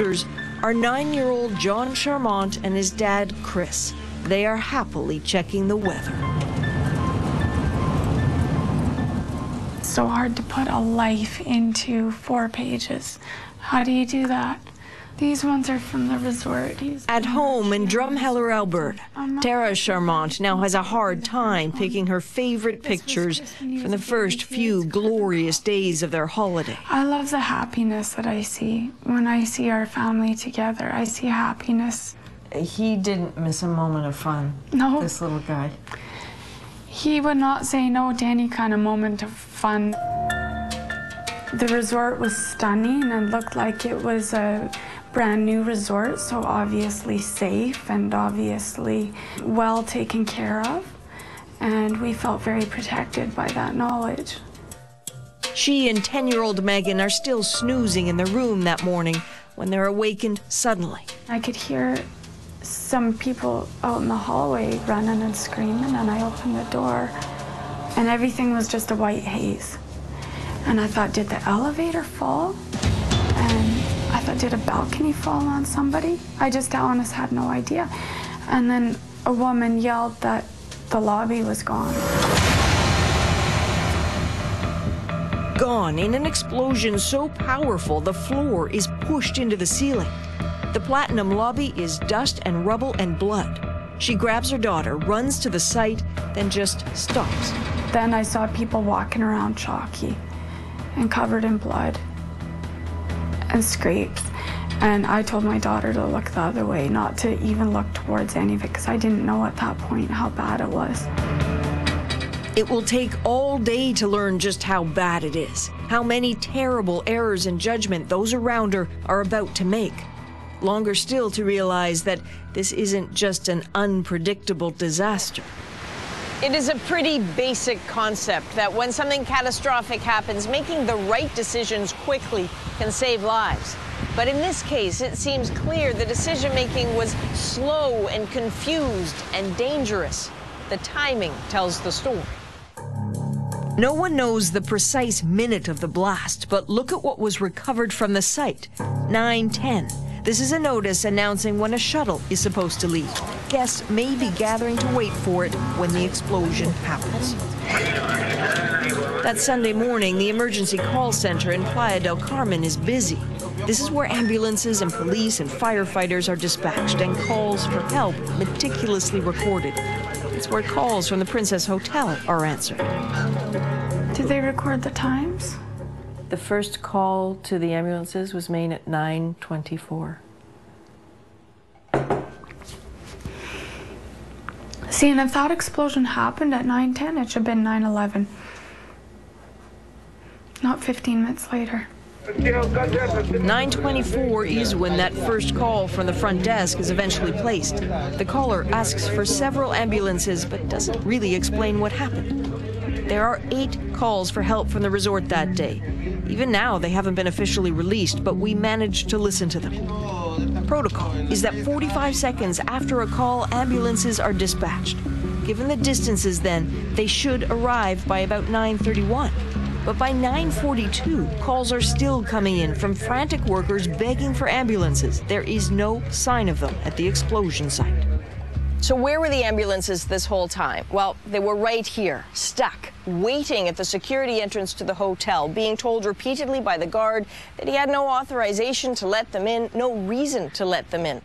are 9-year-old John Charmant and his dad, Chris. They are happily checking the weather. It's so hard to put a life into 4 pages. How do you do that? These ones are from the resort. At home in Drumheller, Alberta, Tara Charmant now has a hard time picking her favorite pictures from the first few glorious days of their holiday. I love the happiness that I see. When I see our family together, I see happiness. He didn't miss a moment of fun, No. this little guy. He would not say no to any kind of moment of fun. The resort was stunning and looked like it was a brand new resort, so obviously safe and obviously well taken care of. And we felt very protected by that knowledge. She and 10-year-old Megan are still snoozing in their room that morning when they're awakened suddenly. I could hear some people out in the hallway running and screaming, and I opened the door and everything was just a white haze. And I thought, did the elevator fall? And I thought, did a balcony fall on somebody? I just honest had no idea. And then a woman yelled that the lobby was gone. Gone in an explosion so powerful the floor is pushed into the ceiling. The Platinum lobby is dust and rubble and blood. She grabs her daughter, runs to the site, then just stops. Then I saw people walking around chalky and covered in blood and scrapes. And I told my daughter to look the other way, not to even look towards any of it, because I didn't know at that point how bad it was. It will take all day to learn just how bad it is, how many terrible errors in judgment those around her are about to make. Longer still to realize that this isn't just an unpredictable disaster. It is a pretty basic concept that when something catastrophic happens, making the right decisions quickly can save lives. But in this case, it seems clear the decision-making was slow and confused and dangerous. The timing tells the story. No one knows the precise minute of the blast, but look at what was recovered from the site. 9:10. This is a notice announcing when a shuttle is supposed to leave. Guests may be gathering to wait for it when the explosion happens. That Sunday morning, the emergency call center in Playa del Carmen is busy. This is where ambulances and police and firefighters are dispatched and calls for help meticulously recorded. It's where calls from the Princess Hotel are answered. Did they record the times? The first call to the ambulances was made at 9:24. See, and if that explosion happened at 9:10, it should have been 9:11. Not 15 minutes later. 9:24 is when that first call from the front desk is eventually placed. The caller asks for several ambulances, but doesn't really explain what happened. There are 8 calls for help from the resort that day. Even now, they haven't been officially released, but we managed to listen to them. Protocol is that 45 seconds after a call, ambulances are dispatched. Given the distances then, they should arrive by about 9:31. But by 9:42, calls are still coming in from frantic workers begging for ambulances. There is no sign of them at the explosion site. So where were the ambulances this whole time? Well, they were right here, stuck, waiting at the security entrance to the hotel, being told repeatedly by the guard that he had no authorization to let them in, no reason to let them in.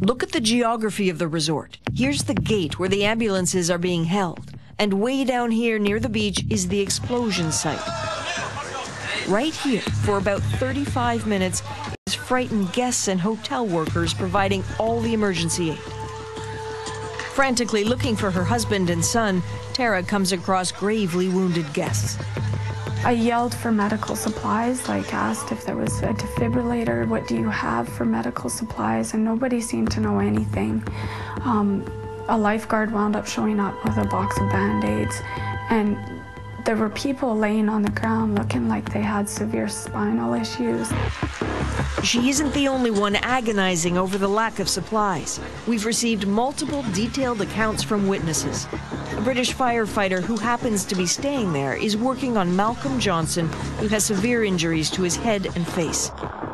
Look at the geography of the resort. Here's the gate where the ambulances are being held. And way down here near the beach is the explosion site. Right here, for about 35 minutes, is frightened guests and hotel workers providing all the emergency aid. Frantically looking for her husband and son, Tara comes across gravely wounded guests. I yelled for medical supplies, like asked if there was a defibrillator, what do you have for medical supplies, and nobody seemed to know anything. A lifeguard wound up showing up with a box of Band-Aids, and there were people laying on the ground looking like they had severe spinal issues. She isn't the only one agonizing over the lack of supplies. We've received multiple detailed accounts from witnesses. A British firefighter who happens to be staying there is working on Malcolm Johnson, who has severe injuries to his head and face.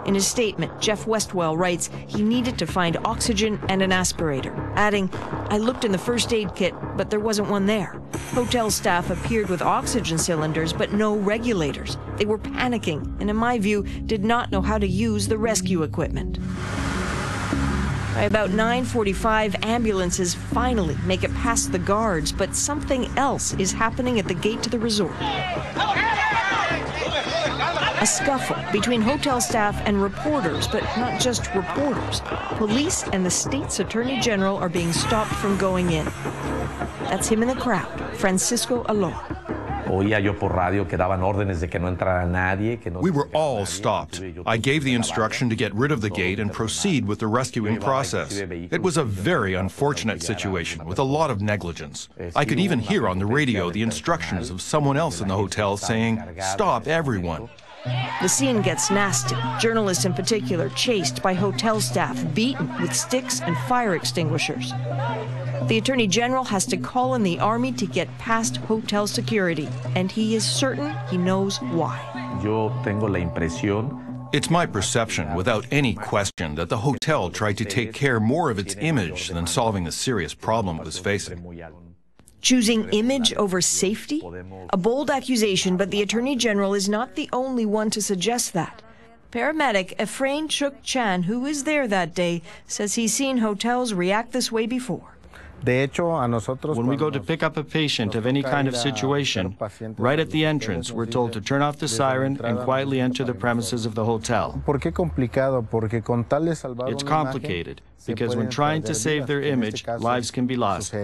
In his statement, Jeff Westwell writes he needed to find oxygen and an aspirator, adding, "I looked in the first aid kit, but there wasn't one there. Hotel staff appeared with oxygen cylinders, but no regulators. They were panicking, and in my view, did not know how to use the rescue equipment." By about 9:45, ambulances finally make it past the guards, but something else is happening at the gate to the resort. A scuffle between hotel staff and reporters, but not just reporters. Police and the state's attorney general are being stopped from going in. That's him in the crowd, Francisco Alor. We were all stopped. I gave the instruction to get rid of the gate and proceed with the rescuing process. It was a very unfortunate situation with a lot of negligence. I could even hear on the radio the instructions of someone else in the hotel saying, "Stop everyone." The scene gets nasty. Journalists in particular chased by hotel staff, beaten with sticks and fire extinguishers. The Attorney General has to call in the army to get past hotel security, and he is certain he knows why. It's my perception, without any question, that the hotel tried to take care more of its image than solving the serious problem it was facing. Choosing image over safety? A bold accusation, but the Attorney General is not the only one to suggest that. Paramedic Efrain Chuk Chan, who is there that day, says he's seen hotels react this way before. When we go to pick up a patient of any kind of situation, right at the entrance, we're told to turn off the siren and quietly enter the premises of the hotel. It's complicated, because when trying to save their image, lives can be lost.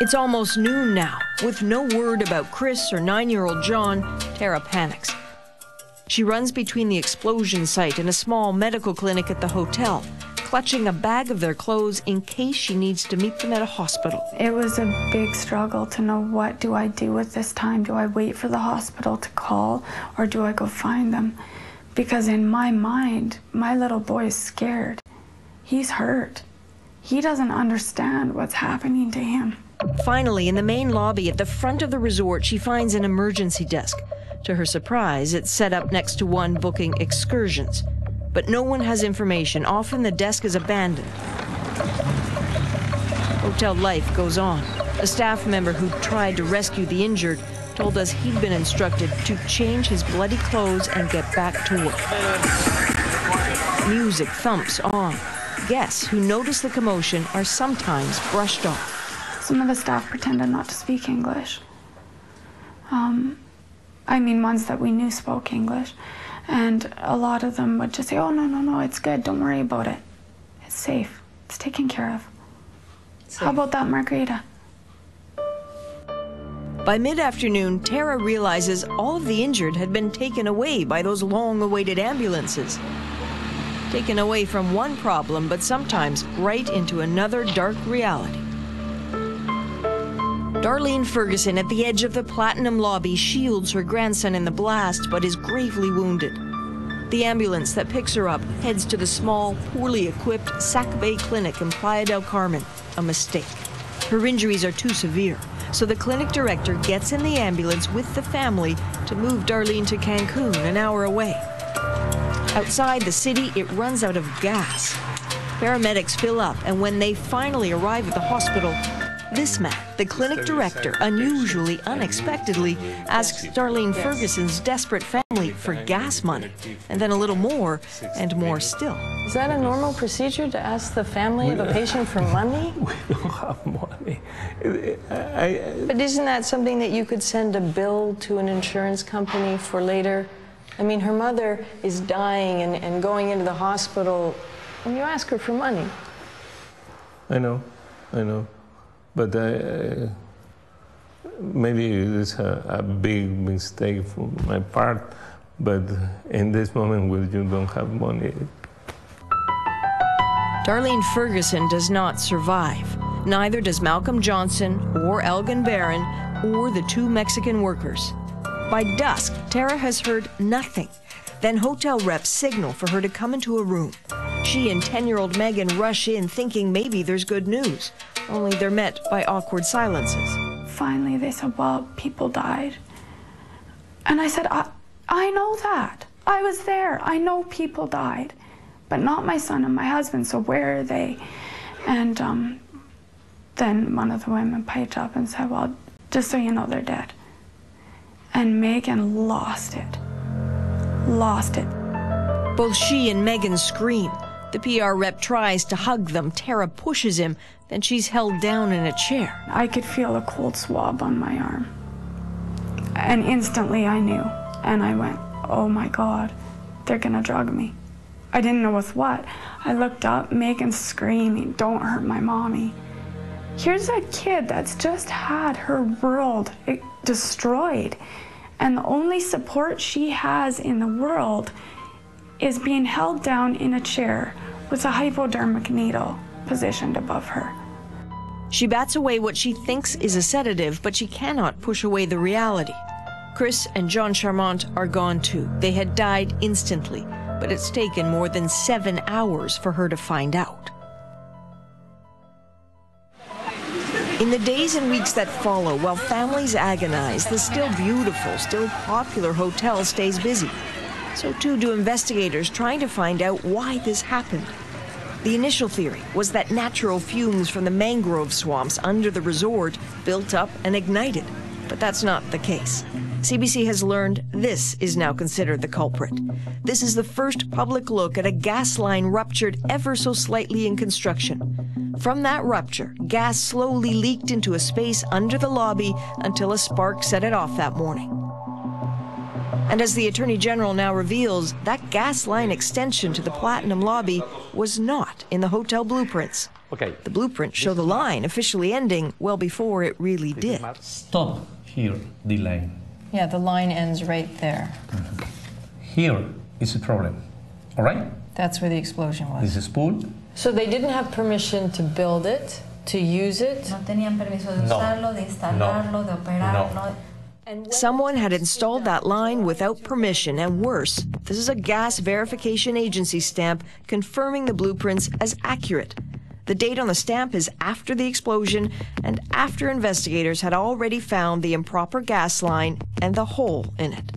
It's almost noon now. With no word about Chris or 9-year-old John, Tara panics. She runs between the explosion site and a small medical clinic at the hotel, clutching a bag of their clothes in case she needs to meet them at a hospital. It was a big struggle to know, what do I do with this time? Do I wait for the hospital to call, or do I go find them? Because in my mind, my little boy is scared. He's hurt. He doesn't understand what's happening to him. Finally, in the main lobby at the front of the resort, she finds an emergency desk. To her surprise, it's set up next to one booking excursions. But no one has information. Often the desk is abandoned. Hotel life goes on. A staff member who tried to rescue the injured told us he'd been instructed to change his bloody clothes and get back to work. Music thumps on. Guests who notice the commotion are sometimes brushed off. Some of the staff pretended not to speak English. I mean, ones that we knew spoke English. And a lot of them would just say, "Oh, no, it's good. Don't worry about it. It's safe. It's taken care of." How about that, Margarita? By mid-afternoon, Tara realizes all of the injured had been taken away by those long-awaited ambulances. Taken away from one problem, but sometimes right into another dark reality. Darlene Ferguson, at the edge of the Platinum lobby, shields her grandson in the blast, but is gravely wounded. The ambulance that picks her up heads to the small, poorly equipped Sac Bay Clinic in Playa del Carmen. A mistake. Her injuries are too severe, so the clinic director gets in the ambulance with the family to move Darlene to Cancun, an hour away. Outside the city, it runs out of gas. Paramedics fill up, and when they finally arrive at the hospital, this man, the clinic director, unusually, unexpectedly, asks Darlene Ferguson's desperate family for gas money, and then a little more, and more still. Is that a normal procedure to ask the family of a patient for money? We don't have money. But isn't that something that you could send a bill to an insurance company for later? I mean, her mother is dying and going into the hospital, and you ask her for money. I know. But maybe it's a big mistake from my part, but in this moment when you don't have money. Darlene Ferguson does not survive. Neither does Malcolm Johnson or Elgin Barron or the two Mexican workers. By dusk, Tara has heard nothing. Then hotel reps signal for her to come into a room. She and 10-year-old Megan rush in thinking maybe there's good news. Only they're met by awkward silences. Finally, they said, "Well, people died." And I said, I know that. I was there. I know people died, but not my son and my husband, so where are they? And then one of the women piped up and said, well, just so you know, they're dead. And Megan lost it. Lost it. Both she and Megan scream. The PR rep tries to hug them. Tara pushes him. Then she's held down in a chair. I could feel a cold swab on my arm. And instantly I knew. And I went, oh my God, they're gonna drug me. I didn't know with what. I looked up, Megan's screaming, don't hurt my mommy. Here's a kid that's just had her world destroyed. And the only support she has in the world is being held down in a chair with a hypodermic needle positioned above her. She bats away what she thinks is a sedative, but she cannot push away the reality. Chris and John Charmant are gone too. They had died instantly, but it's taken more than 7 hours for her to find out. In the days and weeks that follow, while families agonize, the still beautiful, still popular hotel stays busy. So too do investigators trying to find out why this happened. The initial theory was that natural fumes from the mangrove swamps under the resort built up and ignited, but that's not the case. CBC has learned this is now considered the culprit. This is the first public look at a gas line ruptured ever so slightly in construction. From that rupture, gas slowly leaked into a space under the lobby until a spark set it off that morning. And as the Attorney General now reveals, that gas line extension to the Platinum lobby was not in the hotel blueprints. Okay. The blueprints show the line officially ending well before it really did. Stop here, the line. Yeah, the line ends right there. Here is a problem, all right? That's where the explosion was. This is spool. So they didn't have permission to build it, to use it? No tenían permiso de usarlo, de instalarlo, de operarlo. Someone had installed that line without permission, and worse, this is a gas verification agency stamp confirming the blueprints as accurate. The date on the stamp is after the explosion and after investigators had already found the improper gas line and the hole in it.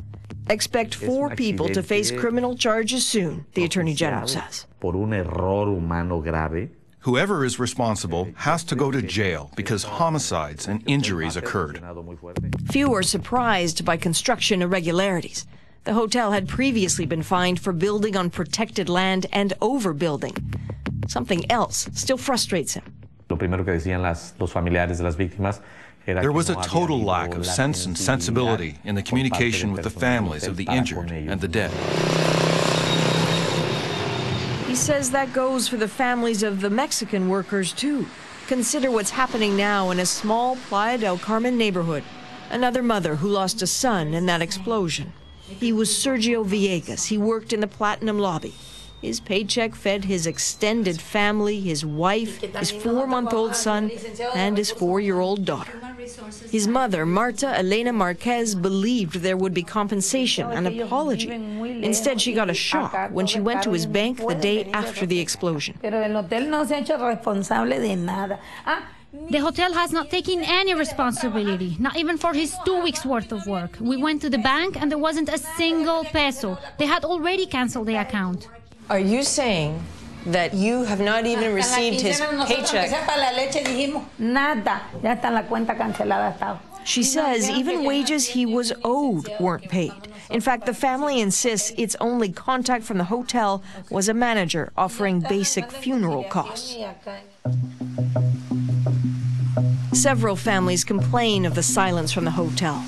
Expect 4 people to face criminal charges soon, the Attorney General says. Por un error humano grave. Whoever is responsible has to go to jail because homicides and injuries occurred. Few are surprised by construction irregularities. The hotel had previously been fined for building on protected land and overbuilding. Something else still frustrates him. Lo primero que decían los familiares de las víctimas. There was a total lack of sense and sensibility in the communication with the families of the injured and the dead. He says that goes for the families of the Mexican workers, too. Consider what's happening now in a small Playa del Carmen neighborhood. Another mother who lost a son in that explosion. He was Sergio Villegas. He worked in the Platinum lobby. His paycheck fed his extended family, his wife, his 4-month-old son, and his 4-year-old daughter. His mother, Marta Elena Marquez, believed there would be compensation and apology. Instead, she got a shock when she went to his bank the day after the explosion. The hotel has not taken any responsibility, not even for his 2 weeks' worth of work. We went to the bank and there wasn't a single peso. They had already canceled the account. Are you saying that you have not even received his paycheck? She says even wages he was owed weren't paid. In fact, the family insists its only contact from the hotel was a manager offering basic funeral costs. Several families complain of the silence from the hotel.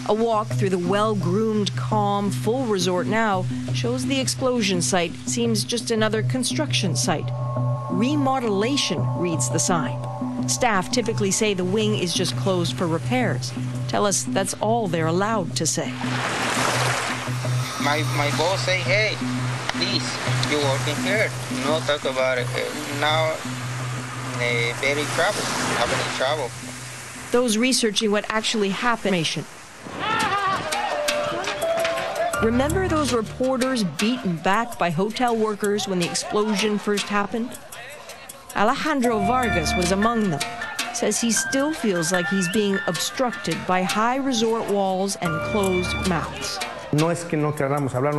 A walk through the well-groomed, calm, full resort now shows the explosion site seems just another construction site. Remodelation reads the sign. Staff typically say the wing is just closed for repairs. Tell us that's all they're allowed to say. My boss say, hey, please, you're working here. No talk about it. Now, very trouble, having trouble. Those researching what actually happened. Remember those reporters beaten back by hotel workers when the explosion first happened? Alejandro Vargas was among them. Says he still feels like he's being obstructed by high resort walls and closed mouths. No es que no queramos hablar.